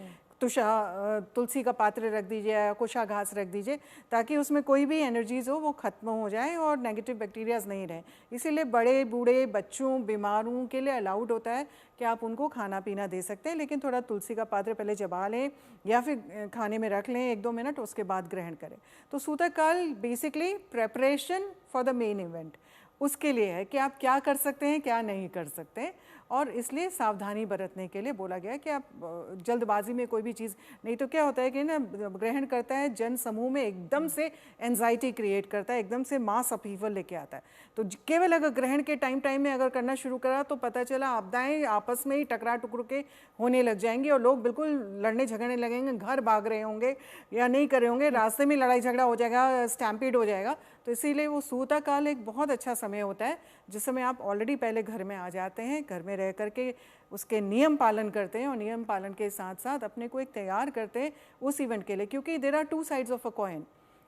तुलसी का पात्र रख दीजिए या कुशा घास रख दीजिए, ताकि उसमें कोई भी एनर्जीज हो वो ख़त्म हो जाए और नेगेटिव बैक्टीरियाज नहीं रहे। इसीलिए बड़े बूढ़े बच्चों बीमारों के लिए अलाउड होता है कि आप उनको खाना पीना दे सकते हैं, लेकिन थोड़ा तुलसी का पात्र पहले चबा लें या फिर खाने में रख लें 1-2 मिनट, उसके बाद ग्रहण करें। तो सूतक काल basically preparation for the main event, उसके लिए है कि आप क्या कर सकते हैं, क्या नहीं कर सकते, और इसलिए सावधानी बरतने के लिए बोला गया कि आप जल्दबाजी में कोई भी चीज़, नहीं तो क्या होता है कि ना ग्रहण करता है जन समूह में एकदम से एंजाइटी क्रिएट करता है, एकदम से मास अपहीवल लेके आता है। तो केवल अगर ग्रहण के टाइम में अगर करना शुरू करा तो पता चला आपदाएं आपस में ही टकरा टुकड़ के होने लग जाएंगी और लोग बिल्कुल लड़ने झगड़ने लगेंगे, घर भाग रहे होंगे या नहीं कर रहे होंगे, रास्ते में लड़ाई झगड़ा हो जाएगा, स्टैम्पीड हो जाएगा। तो इसीलिए वो सूतक काल एक बहुत अच्छा समय होता है, जिस समय आप ऑलरेडी पहले घर में आ जाते हैं, घर में रह करके उसके नियम पालन करते हैं और नियम पालन के साथ साथ अपने को एक तैयार करते हैं उस इवेंट के लिए। क्योंकि there are 2 sides of a coin.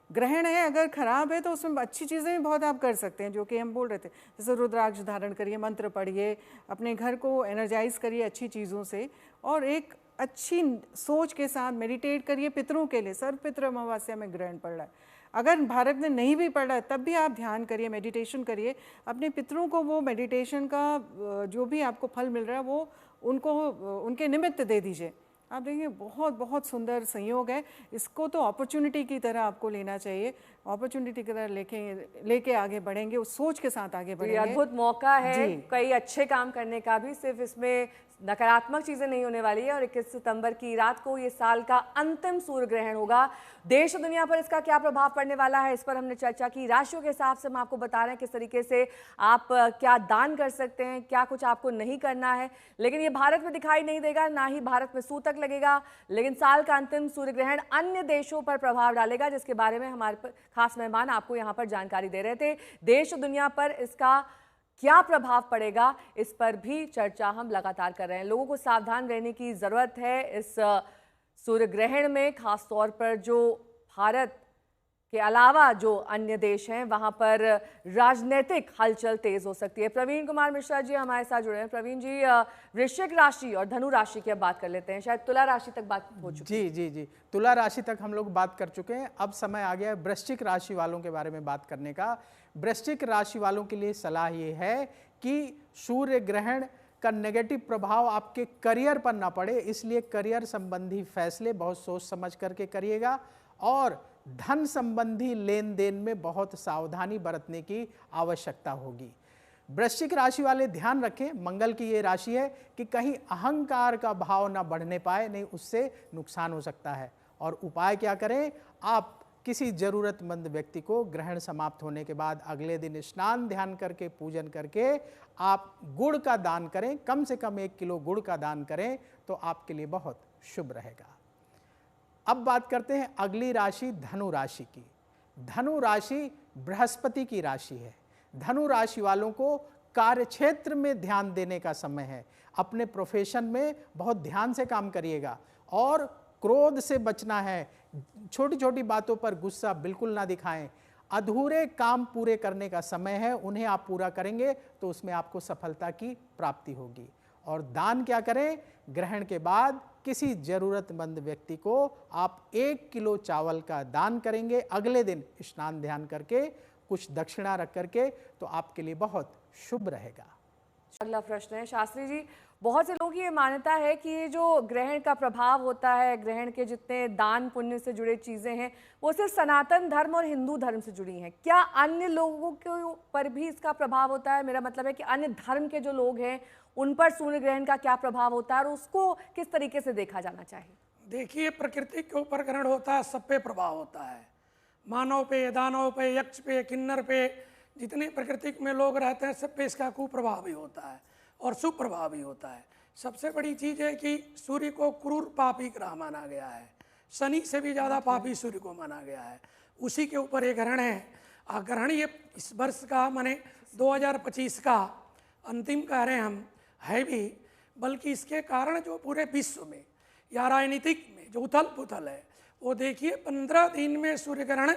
ग्रहण है, अगर खराब है तो उसमें अच्छी चीज़ें भी बहुत आप कर सकते हैं, जो कि हम बोल रहे थे, जैसे रुद्राक्ष धारण करिए, मंत्र पढ़िए, अपने घर को एनर्जाइज करिए अच्छी चीज़ों से, और एक अच्छी सोच के साथ मेडिटेट करिए पितरों के लिए। सर्व पितृ अमावस्या में ग्रहण पड़ रहा है, अगर भारत में नहीं भी पड़ रहा है तब भी आप ध्यान करिए, मेडिटेशन करिए, अपने पितरों को वो मेडिटेशन का जो भी आपको फल मिल रहा है वो उनको उनके निमित्त दे दीजिए। आप देखिए बहुत बहुत सुंदर संयोग है, इसको तो अपॉर्चुनिटी की तरह आपको लेना चाहिए, अपॉर्चुनिटी की तरह लेके आगे बढ़ेंगे, उस सोच के साथ आगे बढ़ेंगे। अद्भुत मौका है कई अच्छे काम करने का भी, सिर्फ इसमें नकारात्मक चीजें नहीं होने वाली है। और 21 सितंबर की रात को ये साल का अंतिम सूर्य ग्रहण होगा। देश और दुनिया पर इसका क्या प्रभाव पड़ने वाला है, इस पर हमने चर्चा की। राशियों के हिसाब से हम आपको बता रहे हैं किस तरीके से आप क्या दान कर सकते हैं, क्या कुछ आपको नहीं करना है। लेकिन ये भारत में दिखाई नहीं देगा, ना ही भारत में सूतक लगेगा, लेकिन साल का अंतिम सूर्य ग्रहण अन्य देशों पर प्रभाव डालेगा, जिसके बारे में हमारे खास मेहमान आपको यहाँ पर जानकारी दे रहे थे। देश और दुनिया पर इसका क्या प्रभाव पड़ेगा, इस पर भी चर्चा हम लगातार कर रहे हैं। लोगों को सावधान रहने की ज़रूरत है इस सूर्य ग्रहण में, खास तौर पर जो भारत के अलावा जो अन्य देश हैं वहां पर राजनीतिक हलचल तेज हो सकती है। प्रवीण कुमार मिश्रा जी हमारे साथ जुड़े हैं। प्रवीण जी, वृश्चिक राशि और धनु राशि की अब बात कर लेते हैं। शायद तुला राशि तक बात हो चुकी है। जी जी जी, तुला राशि तक हम लोग बात कर चुके हैं। अब समय आ गया है वृश्चिक राशि वालों के बारे में बात करने का। वृश्चिक राशि वालों के लिए सलाह ये है कि सूर्य ग्रहण का नेगेटिव प्रभाव आपके करियर पर ना पड़े, इसलिए करियर संबंधी फैसले बहुत सोच समझ करके करिएगा और धन संबंधी लेन देन में बहुत सावधानी बरतने की आवश्यकता होगी। वृश्चिक राशि वाले ध्यान रखें, मंगल की ये राशि है कि कहीं अहंकार का भाव ना बढ़ने पाए, नहीं उससे नुकसान हो सकता है। और उपाय क्या करें, आप किसी जरूरतमंद व्यक्ति को ग्रहण समाप्त होने के बाद अगले दिन स्नान ध्यान करके पूजन करके आप गुड़ का दान करें, कम से कम 1 किलो गुड़ का दान करें तो आपके लिए बहुत शुभ रहेगा। अब बात करते हैं अगली राशि धनु राशि की। धनु राशि बृहस्पति की राशि है। धनु राशि वालों को कार्यक्षेत्र में ध्यान देने का समय है। अपने प्रोफेशन में बहुत ध्यान से काम करिएगा और क्रोध से बचना है। छोटी छोटी बातों पर गुस्सा बिल्कुल ना दिखाएं। अधूरे काम पूरे करने का समय है, उन्हें आप पूरा करेंगे तो उसमें आपको सफलता की प्राप्ति होगी। और दान क्या करें, ग्रहण के बाद किसी जरूरतमंद व्यक्ति को आप 1 किलो चावल का दान करेंगे, अगले दिन स्नान ध्यान करके कुछ दक्षिणा रख करके, तो आपके लिए बहुत शुभ रहेगा। अगला प्रश्न है शास्त्री जी, बहुत से लोगों की ये मान्यता है कि ये जो ग्रहण का प्रभाव होता है, ग्रहण के जितने दान पुण्य से जुड़े चीजें हैं वो सिर्फ सनातन धर्म और हिंदू धर्म से जुड़ी हैं। क्या अन्य लोगों के पर भी इसका प्रभाव होता है? मेरा मतलब है कि अन्य धर्म के जो लोग हैं उन पर सूर्य ग्रहण का क्या प्रभाव होता है और उसको किस तरीके से देखा जाना चाहिए? देखिए, प्रकृति के ऊपर ग्रहण होता है, सब पे प्रभाव होता है। मानव पे, दानव पे, यक्ष पे, किन्नर पे, जितने प्रकृति में लोग रहते हैं सब पे इसका कुप्रभाव भी होता है और सुप्रभाव भी होता है। सबसे बड़ी चीज़ है कि सूर्य को क्रूर पापी ग्रह माना गया है। शनि से भी ज़्यादा पापी सूर्य को माना गया है। उसी के ऊपर एक ग्रहण है। ग्रहण ये इस वर्ष का माने 2025 का अंतिम कह रहे हैं हम, है भी, बल्कि इसके कारण जो पूरे विश्व में या राजनीतिक में जो उथल पुथल है वो देखिए 15 दिन में सूर्य ग्रहण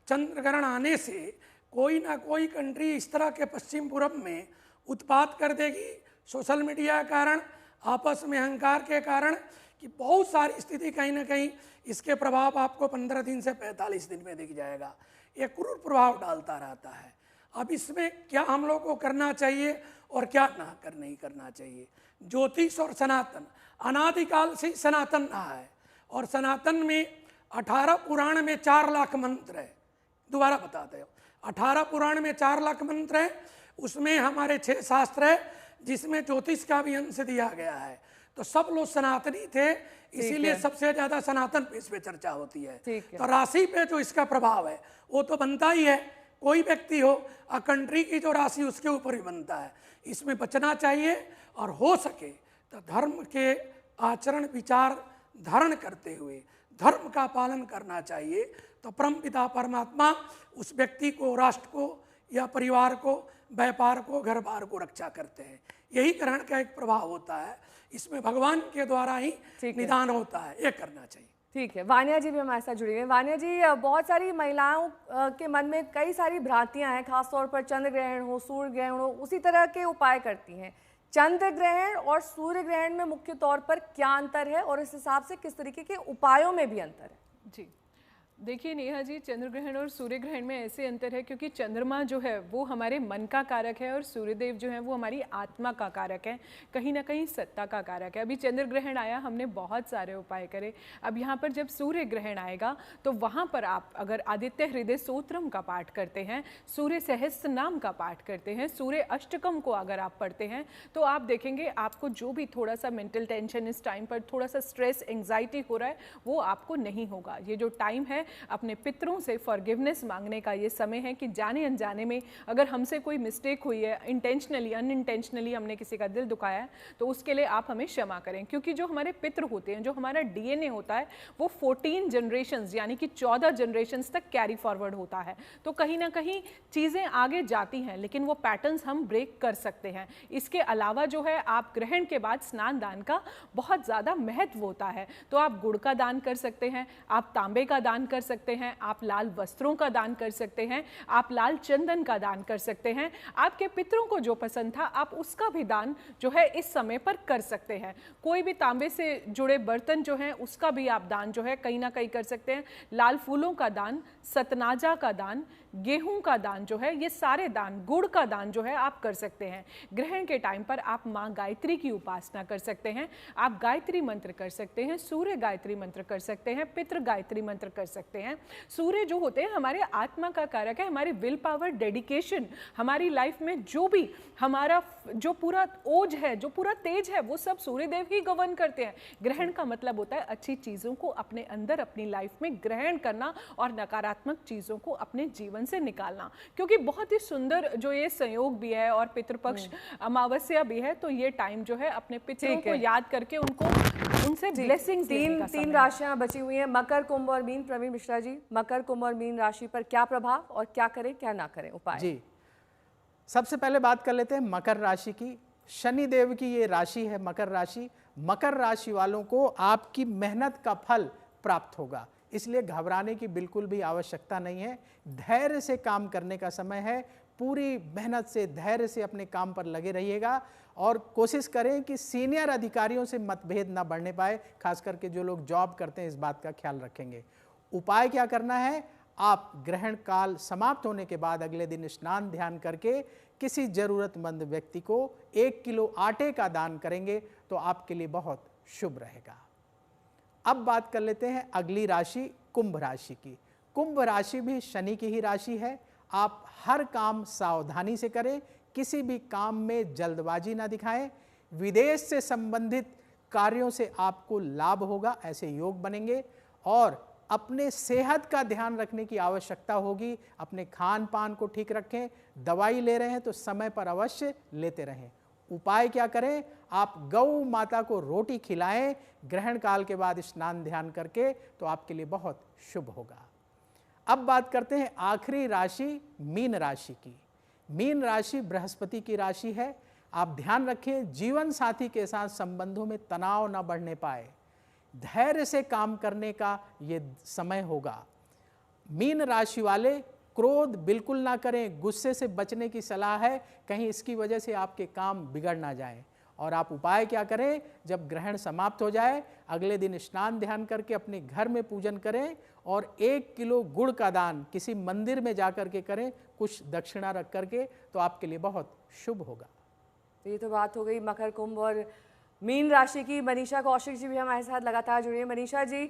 चंद्र ग्रहण आने से कोई ना कोई कंट्री इस तरह के पश्चिम पूर्व में उत्पात कर देगी, सोशल मीडिया के कारण, आपस में अहंकार के कारण, कि बहुत सारी स्थिति कहीं ना कहीं इसके प्रभाव आपको 15 दिन से 45 दिन में दिख जाएगा। ये क्रूर प्रभाव डालता रहता है। अब इसमें क्या हम लोग को करना चाहिए और क्या ना नहीं करना चाहिए। ज्योतिष और सनातन अनादिकाल से सनातन रहा है और सनातन में 18 पुराण में 4 लाख मंत्र है। दोबारा बताते हो, 18 पुराण में 4 लाख मंत्र है, उसमें हमारे 6 शास्त्र है जिसमें ज्योतिष का भी अंश दिया गया है। तो सब लोग सनातनी थे, इसीलिए सबसे ज्यादा सनातन पे इस पे चर्चा होती है। तो राशि पे जो इसका प्रभाव है वो तो बनता ही है, कोई व्यक्ति हो, कंट्री की जो राशि उसके ऊपर ही बनता है। इसमें बचना चाहिए और हो सके तो धर्म के आचरण विचार धारण करते हुए धर्म का पालन करना चाहिए। तो परमपिता परमात्मा उस व्यक्ति को, राष्ट्र को या परिवार को, व्यापार को, घर बार को रक्षा करते हैं। यही ग्रहण का एक प्रभाव होता है। इसमें भगवान के द्वारा ही निदान होता है, ये करना चाहिए। ठीक है, वानिया जी भी हमारे साथ जुड़ी हुई हैं। वानिया जी, बहुत सारी महिलाओं के मन में कई सारी भ्रांतियां हैं, खासतौर पर चंद्र ग्रहण हो, सूर्य ग्रहण हो, उसी तरह के उपाय करती हैं। चंद्र ग्रहण और सूर्य ग्रहण में मुख्य तौर पर क्या अंतर है और इस हिसाब से किस तरीके के उपायों में भी अंतर है? जी देखिए नेहा जी, चंद्र ग्रहण और सूर्य ग्रहण में ऐसे अंतर है क्योंकि चंद्रमा जो है वो हमारे मन का कारक है और सूर्यदेव जो है वो हमारी आत्मा का कारक है, कहीं ना कहीं सत्ता का कारक है। अभी चंद्र ग्रहण आया, हमने बहुत सारे उपाय करे। अब यहाँ पर जब सूर्य ग्रहण आएगा तो वहाँ पर आप अगर आदित्य हृदय स्तोत्रम का पाठ करते हैं, सूर्य सहस्त्र नाम का पाठ करते हैं, सूर्य अष्टकम को अगर आप पढ़ते हैं तो आप देखेंगे आपको जो भी थोड़ा सा मेंटल टेंशन इस टाइम पर, थोड़ा सा स्ट्रेस एंग्जाइटी हो रहा है, वो आपको नहीं होगा। ये जो टाइम है अपने पितरों से फॉरगिवनेस मांगने का ये समय है कि जाने अनजाने में अगर हमसे कोई मिस्टेक हुई है, इंटेंशनली अनइंटेंशनली हमने किसी का दिल दुखाया है, तो उसके लिए आप हमें क्षमा करें। क्योंकि जो हमारे पितृ होते हैं, जो हमारा डीएनए होता है, वो 14 जनरेशंस यानी कि 14 जनरेशंस तक कैरी फॉरवर्ड होता है। तो कहीं ना कहीं चीज़ें आगे जाती हैं, लेकिन वो पैटर्न्स हम ब्रेक कर सकते हैं। इसके अलावा जो है आप ग्रहण के बाद स्नान दान का बहुत ज़्यादा महत्व होता है। तो आप गुड़ का दान कर सकते हैं, आप तांबे का दान कर कर सकते हैं, आप लाल वस्त्रों का दान कर सकते हैं, आप लाल चंदन का दान कर सकते हैं। आपके पितरों को जो पसंद था आप उसका भी दान जो है इस समय पर कर सकते हैं। कोई भी तांबे से जुड़े बर्तन जो हैं उसका भी आप दान जो है कहीं ना कहीं कर सकते हैं। लाल फूलों का दान, सतनाजा का दान, गेहूं का दान जो है, ये सारे दान, गुड़ का दान जो है आप कर सकते हैं। ग्रहण के टाइम पर आप माँ गायत्री की उपासना कर सकते हैं, आप गायत्री मंत्र कर सकते हैं, सूर्य गायत्री मंत्र कर सकते हैं, पितृ गायत्री मंत्र कर सकते हैं। सूर्य जो होते हैं हमारे आत्मा का कारक है, हमारी विल पावर, डेडिकेशन, हमारी लाइफ में जो भी हमारा जो पूरा ओज है, जो पूरा तेज है, वो सब सूर्यदेव ही गवर्न करते हैं। ग्रहण का मतलब होता है अच्छी चीजों को अपने अंदर, अपनी लाइफ में ग्रहण करना और नकारात्मक चीजों को अपने जीवन से निकालना। क्योंकि बहुत ही सुंदर जो ये संयोग भी है और पितृपक्ष अमावस्या भी है, तो ये टाइम जो है अपने पितरों को याद करके उनको उनसे ब्लेसिंग्स लेने का तीन राशियां बची हुई हैं, मकर, कुंभ और मीन। प्रवीण मिश्रा जी, मकर, कुंभ और मीन राशि पर क्या प्रभाव और क्या करें क्या ना करें, उपाय? जी, सबसे पहले बात कर लेते हैं मकर राशि की। शनि देव की ये राशि है मकर राशि। मकर राशि वालों को आपकी मेहनत का फल प्राप्त होगा, इसलिए घबराने की बिल्कुल भी आवश्यकता नहीं है। धैर्य से काम करने का समय है, पूरी मेहनत से, धैर्य से अपने काम पर लगे रहिएगा और कोशिश करें कि सीनियर अधिकारियों से मतभेद ना बढ़ने पाए। खास करके जो लोग जॉब करते हैं इस बात का ख्याल रखेंगे। उपाय क्या करना है, आप ग्रहण काल समाप्त होने के बाद अगले दिन स्नान ध्यान करके किसी जरूरतमंद व्यक्ति को 1 किलो आटे का दान करेंगे तो आपके लिए बहुत शुभ रहेगा। अब बात कर लेते हैं अगली राशि कुंभ राशि की। कुंभ राशि भी शनि की ही राशि है। आप हर काम सावधानी से करें, किसी भी काम में जल्दबाजी ना दिखाएं। विदेश से संबंधित कार्यों से आपको लाभ होगा, ऐसे योग बनेंगे। और अपने सेहत का ध्यान रखने की आवश्यकता होगी। अपने खान पान को ठीक रखें। दवाई ले रहे हैं तो समय पर अवश्य लेते रहें। उपाय क्या करें, आप गौ माता को रोटी खिलाएं ग्रहण काल के बाद स्नान ध्यान करके, तो आपके लिए बहुत शुभ होगा। अब बात करते हैं आखिरी राशि मीन राशि की। मीन राशि बृहस्पति की राशि है। आप ध्यान रखें जीवन साथी के साथ संबंधों में तनाव न बढ़ने पाए। धैर्य से काम करने का ये समय होगा। मीन राशि वाले क्रोध बिल्कुल ना करें, गुस्से से बचने की सलाह है, कहीं इसकी वजह से आपके काम बिगड़ ना जाएं। और आप उपाय क्या करें, जब ग्रहण समाप्त हो जाए अगले दिन स्नान ध्यान करके अपने घर में पूजन करें और 1 किलो गुड़ का दान किसी मंदिर में जाकर के करें, कुछ दक्षिणा रख करके, तो आपके लिए बहुत शुभ होगा। तो ये तो बात हो गई मकर, कुंभ और मीन राशि की। मनीषा कौशिक जी भी हमारे साथ लगातार जुड़े हैं। मनीषा जी,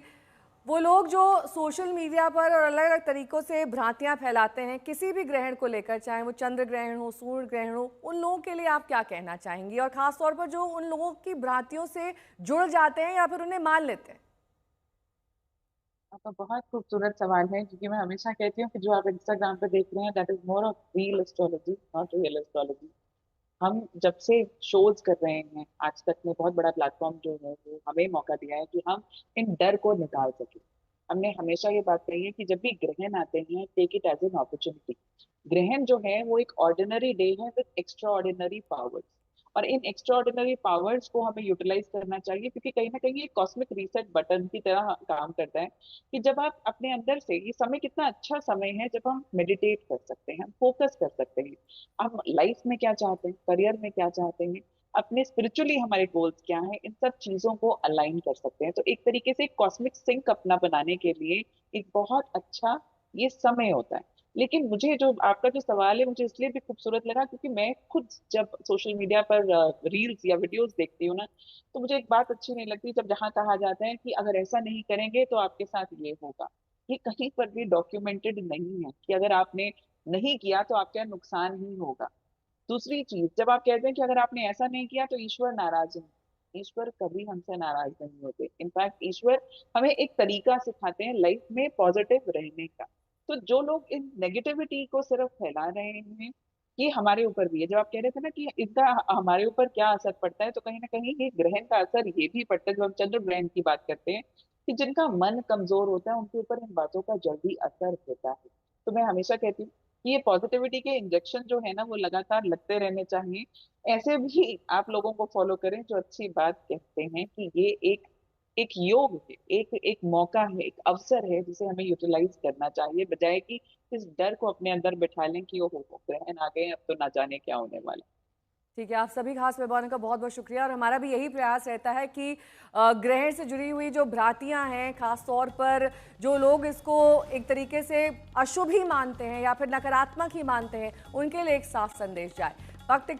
वो लोग जो सोशल मीडिया पर और अलग अलग तरीकों से भ्रांतियां फैलाते हैं किसी भी ग्रहण को लेकर, चाहे वो चंद्र ग्रहण हो, सूर्य ग्रहण हो, उन लोगों के लिए आप क्या कहना चाहेंगी? और खास तौर पर जो उन लोगों की भ्रांतियों से जुड़ जाते हैं या फिर उन्हें मान लेते हैं। आपका बहुत खूबसूरत सवाल है, क्योंकि मैं हमेशा कहती हूँ कि जो आप इंस्टाग्राम पे देख रहे हैं that is more of real astrology, not real astrology. हम जब से शोज कर रहे हैं आज तक में, बहुत बड़ा प्लेटफॉर्म जो है वो हमें मौका दिया है कि हम इन डर को निकाल सके। हमने हमेशा ये बात कही है कि जब भी ग्रहण आते हैं, take it as an opportunity. ग्रहण जो है वो एक ऑर्डिनरी डे है विद एक्स्ट्रा ऑर्डिनरी पावर्स, और इन एक्स्ट्रा ऑर्डिनरी पावर्स को हमें यूटिलाइज करना चाहिए, क्योंकि कहीं ना कहीं ये कॉस्मिक रीसेट बटन की तरह काम करता है। कि जब आप अपने अंदर से, ये समय कितना अच्छा समय है जब हम मेडिटेट कर सकते हैं, हम फोकस कर सकते हैं, हम लाइफ में क्या चाहते हैं, करियर में क्या चाहते हैं, अपने स्पिरिचुअली हमारे गोल्स क्या हैं, इन सब चीजों को अलाइन कर सकते हैं। तो एक तरीके से कॉस्मिक सिंक अपना बनाने के लिए एक बहुत अच्छा ये समय होता है। लेकिन मुझे जो आपका जो सवाल है मुझे इसलिए भी खूबसूरत लगा, क्योंकि मैं खुद जब सोशल मीडिया पर रील्स या वीडियोस देखती हूँ ना, तो मुझे एक बात अच्छी नहीं लगती जब जहाँ कहा जाता है कि अगर ऐसा नहीं करेंगे तो आपके साथ ये होगा। ये कहीं पर भी डॉक्यूमेंटेड नहीं है कि अगर आपने नहीं किया तो आपका नुकसान ही होगा। दूसरी चीज, जब आप कहते हैं कि अगर आपने ऐसा नहीं किया तो ईश्वर नाराज है, ईश्वर कभी हमसे नाराज नहीं होते। इनफैक्ट ईश्वर हमें एक तरीका सिखाते हैं लाइफ में पॉजिटिव रहने का। तो जो लोग इन नेगेटिविटी को सिर्फ फैला रहे हैं, ये हमारे ऊपर भी है। जब आप कह रहे थे ना कि इसका हमारे ऊपर क्या असर पड़ता है, तो कहीं ना कहीं ये ग्रहण का असर ये भी पड़ता है। जब हम चंद्र ग्रहण की बात करते हैं कि जिनका मन कमजोर होता है उनके ऊपर इन बातों का जल्दी असर होता है। तो मैं हमेशा कहती हूँ कि ये पॉजिटिविटी के इंजेक्शन जो है ना वो लगातार लगते रहने चाहिए। ऐसे भी आप लोगों को फॉलो करें जो अच्छी बात कहते हैं कि ये एक एक योग है, एक मौका है, एक अवसर है जिसे हमें यूटिलाइज करना चाहिए, बजाय कि इस डर को अपने अंदर बैठा लें कि ओहो ग्रहण आ गए, अब तो ना जाने क्या होने वाला। ठीक है, आप सभी खास मेहमानों का बहुत बहुत शुक्रिया। और हमारा भी यही प्रयास रहता है कि ग्रहण से जुड़ी हुई जो भ्रांतियां हैं, खास तौर पर जो लोग इसको एक तरीके से अशुभ ही मानते हैं या फिर नकारात्मक ही मानते हैं, उनके लिए एक साफ संदेश जाए। वक्त एक